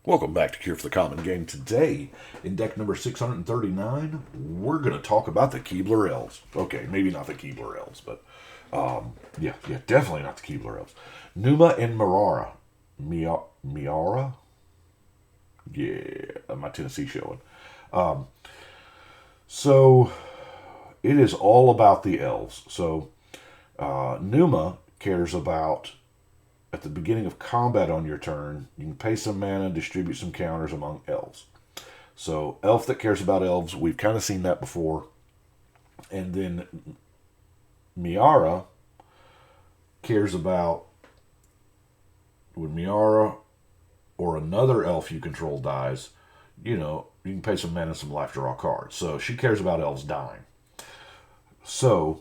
Welcome back to Cure for the Common Game. Today, in deck number 639, we're going to talk about the Keebler Elves. Okay, maybe not the Keebler Elves, but yeah, definitely not the Keebler Elves. Numa and Miara. Miara? Yeah, my Tennessee showing. So, it is all about the elves. So, Numa cares about at the beginning of combat on your turn, you can pay some mana and distribute some counters among elves. So, elf that cares about elves, we've kind of seen that before. And then Miara cares about when Miara or another elf you control dies, you can pay some mana and some life, draw cards. So, she cares about elves dying. So,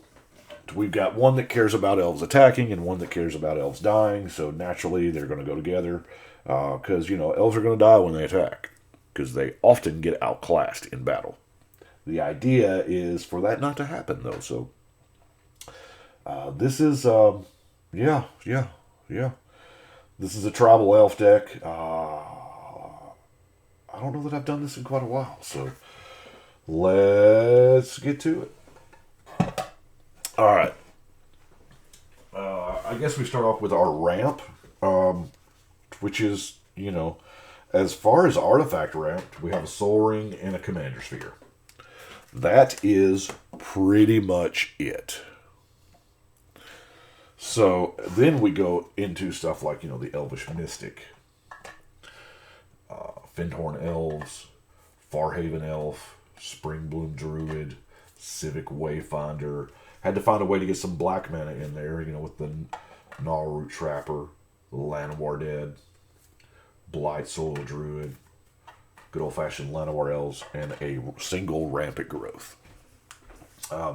we've got one that cares about elves attacking and one that cares about elves dying, so naturally they're going to go together because, elves are going to die when they attack because they often get outclassed in battle. The idea is for that not to happen, though, so this is, yeah. This is a tribal elf deck. I don't know that I've done this in quite a while, so let's get to it. All right. I guess we start off with our ramp, which is, as far as artifact ramp, we have a soul ring and a commander sphere. That is pretty much it. So then we go into stuff like, the Elvish Mystic, Findhorn Elves, Farhaven Elf, Springbloom Druid, Civic Wayfinder. Had to find a way to get some black mana in there, with the Gnawroot Trapper, the Llanowar Dead, Blight Soil Druid, good old-fashioned Llanowar Elves, and a single Rampant Growth. I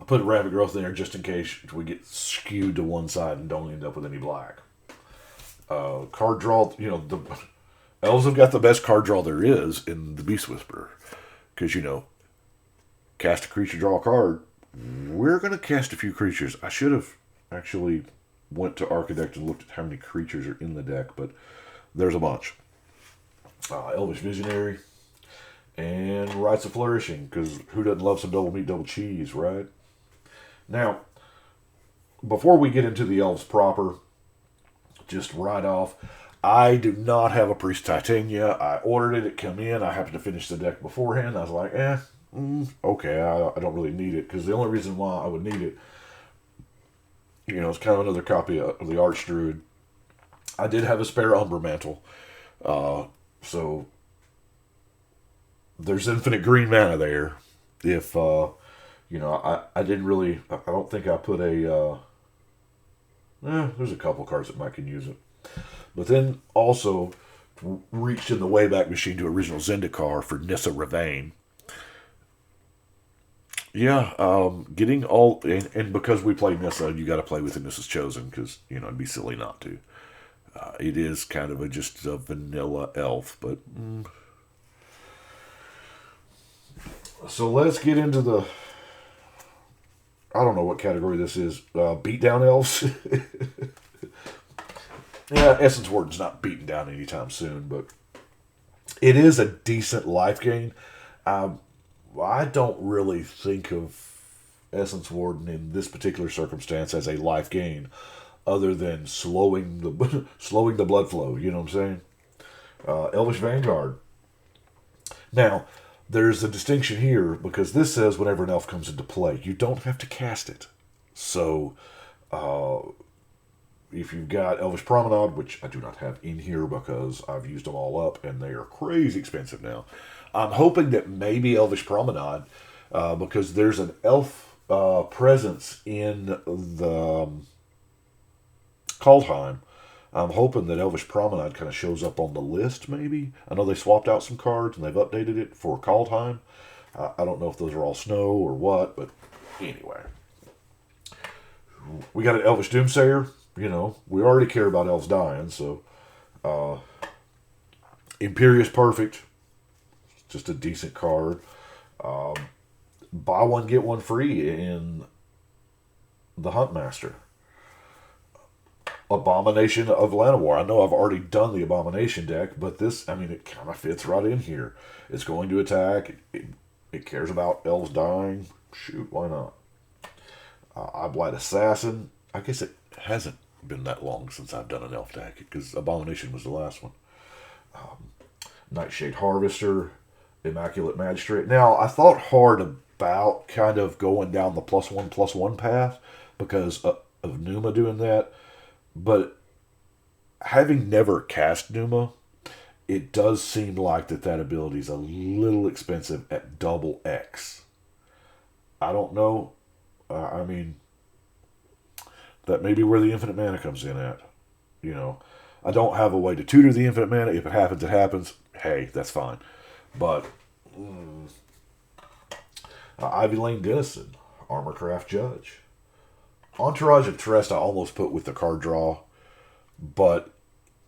put Rampant Growth in there just in case we get skewed to one side and don't end up with any black. Card draw, the Elves have got the best card draw there is in the Beast Whisperer. Because, cast a creature, draw a card. We're going to cast a few creatures. I should have actually went to Architect and looked at how many creatures are in the deck, but there's a bunch. Elvish Visionary and Rites of Flourishing, because who doesn't love some double meat, double cheese, right? Now, before we get into the elves proper, just right off, I do not have a Priest Titania. I ordered it, it came in, I happened to finish the deck beforehand, I was like, okay, I don't really need it, because the only reason why I would need it, it's kind of another copy of the Archdruid. I did have a spare Umber Mantle, so there's infinite green mana there. If, I didn't really, I don't think I put there's a couple cards that might can use it. But then also reached in the Wayback Machine to original Zendikar for Nissa Ravane. Yeah, getting all, and because we play Nissa, you got to play with the Nissa's Chosen, because, it'd be silly not to. It is kind of just a vanilla elf, but... So let's get into the... I don't know what category this is. Beatdown elves? Yeah, Essence Warden's not beaten down anytime soon, but it is a decent life gain. I don't really think of Essence Warden in this particular circumstance as a life gain, other than slowing the blood flow. You know what I'm saying? Elvish Vanguard. Now, there's a distinction here because this says whenever an elf comes into play, you don't have to cast it. So, if you've got Elvish Promenade, which I do not have in here because I've used them all up and they are crazy expensive now. I'm hoping that maybe Elvish Promenade, because there's an elf presence in the Kaldheim. I'm hoping that Elvish Promenade kind of shows up on the list, maybe. I know they swapped out some cards and they've updated it for Kaldheim. I don't know if those are all snow or what, but anyway. We got an Elvish Doomsayer. We already care about elves dying, so Imperious Perfect, just a decent card. Buy one, get one free in the Huntmaster. Abomination of Llanowar. I know I've already done the Abomination deck, but this, I mean, it kind of fits right in here. It's going to attack. It cares about elves dying. Shoot, why not? Blight Assassin. I guess it hasn't been that long since I've done an elf deck, because Abomination was the last one. Nightshade Harvester. Immaculate Magistrate. Now, I thought hard about kind of going down the +1/+1 path because of Numa doing that. But having never cast Numa, it does seem like that ability is a little expensive at double X. I don't know. I mean, that may be where the infinite mana comes in at. You know, I don't have a way to tutor the infinite mana. If it happens, it happens. Hey, that's fine. But Ivy Lane Dennison, Armorcraft Judge. Entourage of Trest I almost put with the card draw, but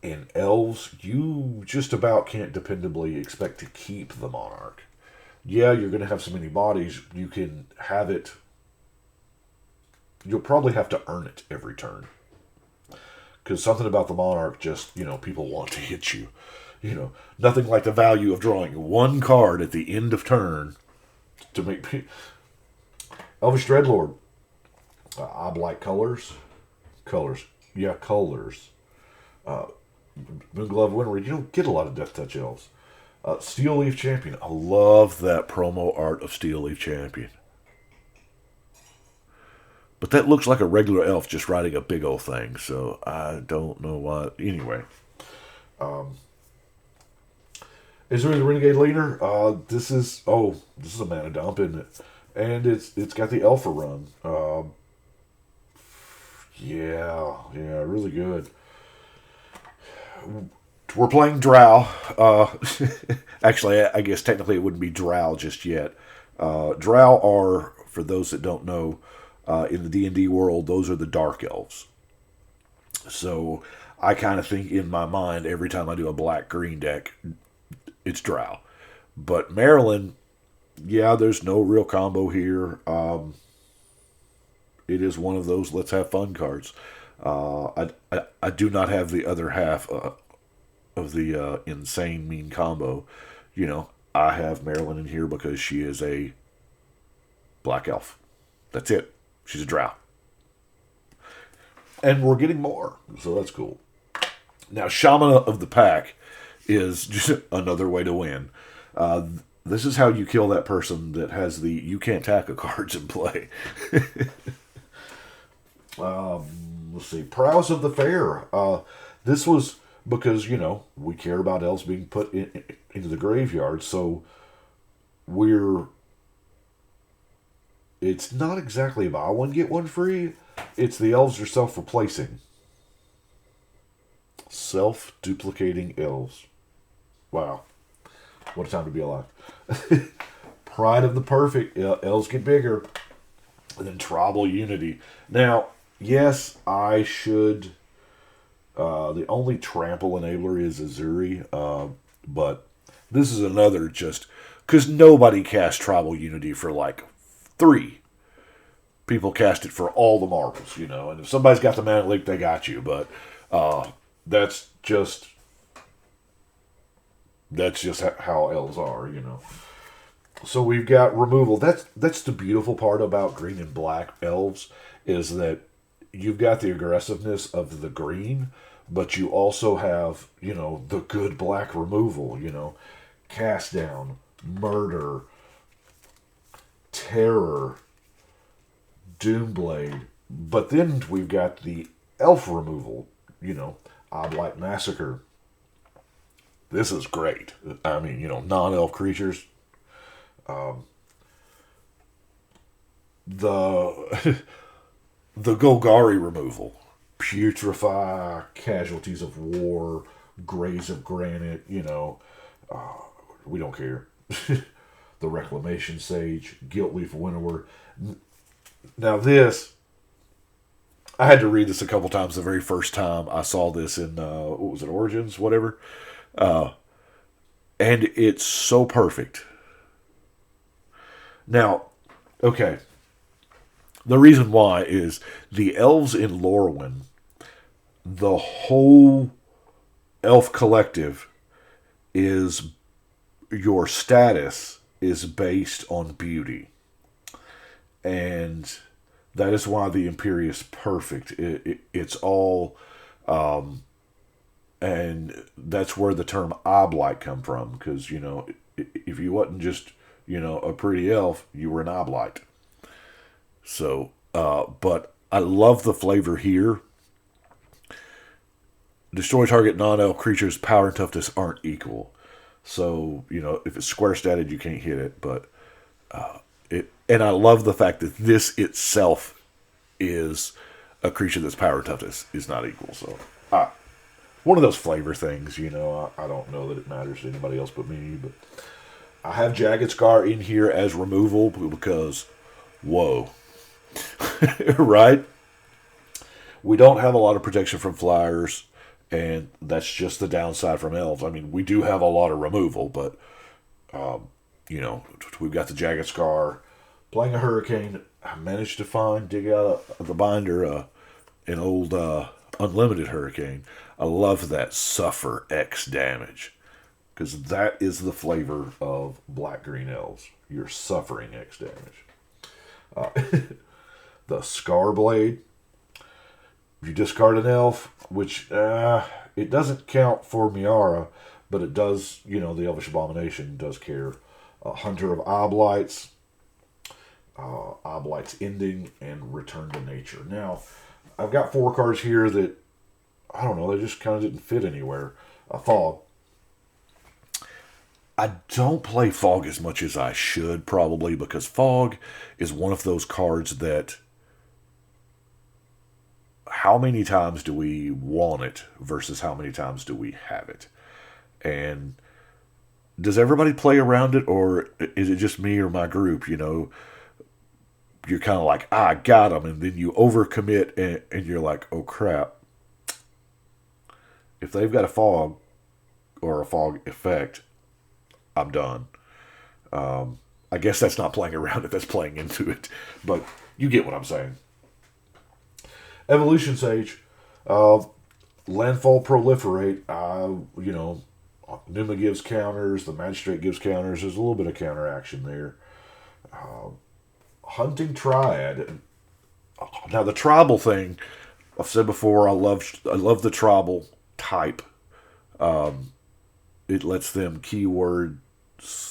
in Elves, you just about can't dependably expect to keep the Monarch. Yeah, you're going to have so many bodies, you can have it. You'll probably have to earn it every turn. Because something about the Monarch just, people want to hit you. Nothing like the value of drawing one card at the end of turn to make Elvish Dreadlord. Oblight Colors. Yeah, Colors. Moonglove Windreed. You don't get a lot of Death Touch elves. Steel Leaf Champion. I love that promo art of Steel Leaf Champion. But that looks like a regular elf just riding a big old thing, so I don't know why. Anyway. Is there the Renegade Leader? This is a mana dump, isn't it? And it's got the Alpha run. Yeah, really good. We're playing Drow. Actually, I guess technically it wouldn't be Drow just yet. Drow are, for those that don't know, in the D&D world, those are the Dark Elves. So I kind of think in my mind every time I do a black-green deck, it's Drow. But Maryland, yeah, there's no real combo here. It is one of those let's have fun cards. I do not have the other half of the insane mean combo. I have Maryland in here because she is a black elf. That's it. She's a Drow. And we're getting more, so that's cool. Now, Shaman of the Pack is just another way to win. This is how you kill that person that has the you can't tackle cards in play. Let's see. Prowess of the Fair. This was because, we care about elves being put into the graveyard, so it's not exactly buy one, get one free. It's the elves are self-replacing. Self-duplicating elves. Wow. What a time to be alive. Pride of the Perfect. Elves get bigger. And then Tribal Unity. Now, yes, I should. The only trample enabler is Azuri. But this is another just. Because nobody cast Tribal Unity for like 3. People cast it for all the marbles, And if somebody's got the Mana Leak, they got you. But that's just how elves are, So we've got removal. That's the beautiful part about green and black elves is that you've got the aggressiveness of the green, but you also have, the good black removal, cast down, murder, terror, Doomblade. But then we've got the elf removal, Oblight Massacre. This is great. I mean, non-elf creatures. The Golgari removal. Putrefy, Casualties of War, Graves of Granite, we don't care. The Reclamation Sage, Guiltleaf Winnower. Now this, I had to read this a couple times the very first time I saw this in, what was it, Origins, whatever. And it's so perfect. Now, okay. The reason why is the elves in Lorwyn the whole elf collective is your status is based on beauty. And that is why the Imperious Perfect. It's all, and that's where the term oblite come from. Because, if you wasn't just, a pretty elf, you were an oblite. So, but I love the flavor here. Destroy target non-elf creatures' power and toughness aren't equal. So, if it's square statted, you can't hit it. But and I love the fact that this itself is a creature that's power and toughness is not equal. So, one of those flavor things, I don't know that it matters to anybody else but me. But I have Jagged Scar in here as removal because, whoa. Right? We don't have a lot of protection from flyers. And that's just the downside from elves. I mean, we do have a lot of removal, but, we've got the Jagged Scar. Playing a Hurricane, I managed to dig out of the binder an old Unlimited Hurricane. I love that Suffer X damage. Because that is the flavor of Black-Green Elves. You're suffering X damage. The Scar Blade. You discard an elf, which it doesn't count for Miara, but it does, the Elvish Abomination does care. Hunter of Oblites, Oblites Ending, and Return to Nature. Now, I've got 4 cards here that, I don't know, they just kind of didn't fit anywhere. Fog. I don't play Fog as much as I should, probably, because Fog is one of those cards that how many times do we want it versus how many times do we have it? And does everybody play around it, or is it just me or my group? You're kind of like, I got them, and then you overcommit, and you're like, oh crap. If they've got a fog or a fog effect, I'm done. I guess that's not playing around it, that's playing into it. But you get what I'm saying. Evolution Sage, Landfall Proliferate, Numa gives counters, the Magistrate gives counters, there's a little bit of counter action there. Hunting Triad. Now the tribal thing, I've said before, I love the tribal type. It lets them keyword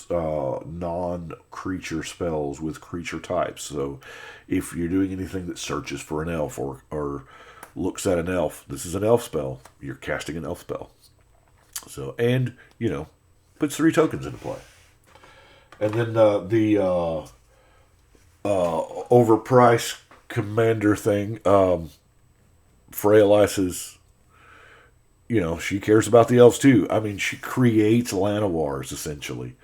non-creature spells with creature types. So if you're doing anything that searches for an elf or looks at an elf, this is an elf spell. You're casting an elf spell. So, and, puts 3 tokens into play. And then the overpriced commander thing, Frail Ice's, she cares about the elves too. I mean, she creates Llanowars, essentially.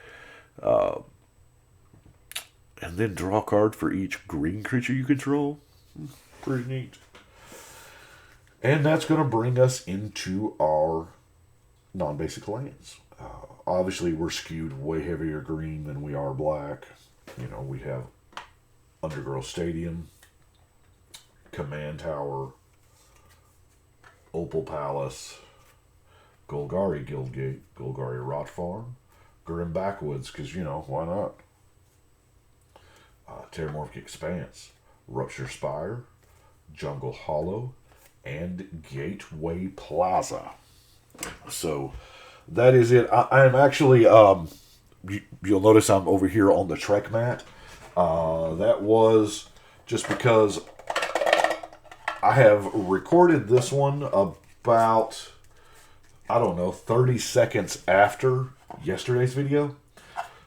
And then draw a card for each green creature you control. Pretty neat. And that's going to bring us into our non-basic lands. Obviously, we're skewed way heavier green than we are black. We have Undergrowth Stadium, Command Tower, Opal Palace, Golgari Guildgate, Golgari Rot Farm, Grim Backwoods, because, why not? Terramorphic Expanse, Rupture Spire, Jungle Hollow, and Gateway Plaza. So, that is it. I am actually, you'll notice I'm over here on the Trek mat. That was just because I have recorded this one about, 30 seconds after yesterday's video.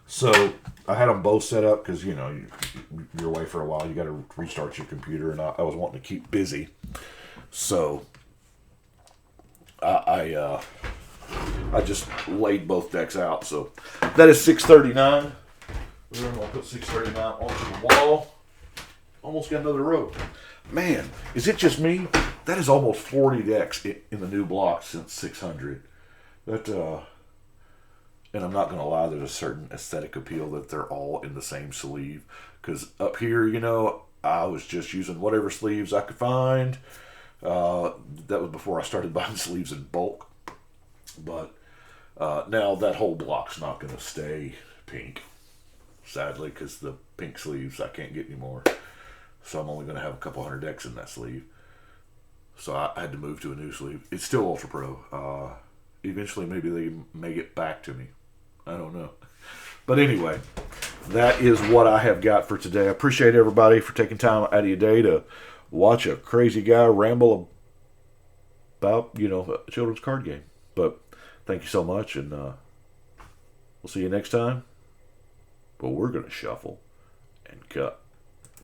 So I had them both set up because, you're away for a while. You got to restart your computer, and I was wanting to keep busy. So I just laid both decks out. So that is 639. We're going to put 639 onto the wall. Almost got another row. Man, is it just me? That is almost 40 decks in the new block since 600. And I'm not going to lie, there's a certain aesthetic appeal that they're all in the same sleeve. Because up here, I was just using whatever sleeves I could find. That was before I started buying sleeves in bulk. But now that whole block's not going to stay pink, sadly, because the pink sleeves I can't get anymore. So I'm only going to have a couple hundred decks in that sleeve. So I had to move to a new sleeve. It's still Ultra Pro. Eventually, maybe they may get back to me. I don't know. But anyway, that is what I have got for today. I appreciate everybody for taking time out of your day to watch a crazy guy ramble about, a children's card game. But thank you so much, and we'll see you next time. But we're going to shuffle and cut.